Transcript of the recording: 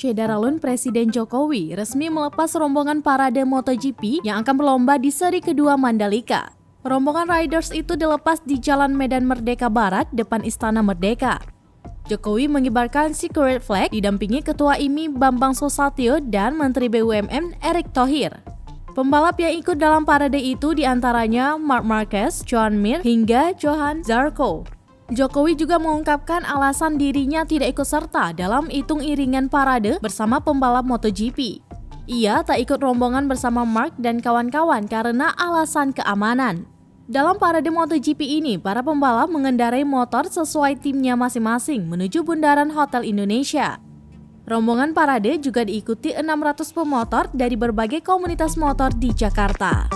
Syederalun Presiden Jokowi resmi melepas rombongan parade MotoGP yang akan berlomba di seri kedua Mandalika. Rombongan riders itu dilepas di Jalan Medan Merdeka Barat depan Istana Merdeka. Jokowi mengibarkan secret flag didampingi Ketua IMI Bambang Susatyo dan Menteri BUMN Erick Thohir. Pembalap yang ikut dalam parade itu diantaranya Marc Marquez, Joan Mir, hingga Johann Zarco. Jokowi juga mengungkapkan alasan dirinya tidak ikut serta dalam hitung iringan parade bersama pembalap MotoGP. Ia tak ikut rombongan bersama Marc dan kawan-kawan karena alasan keamanan. Dalam parade MotoGP ini, para pembalap mengendarai motor sesuai timnya masing-masing menuju Bundaran Hotel Indonesia. Rombongan parade juga diikuti 600 pemotor dari berbagai komunitas motor di Jakarta.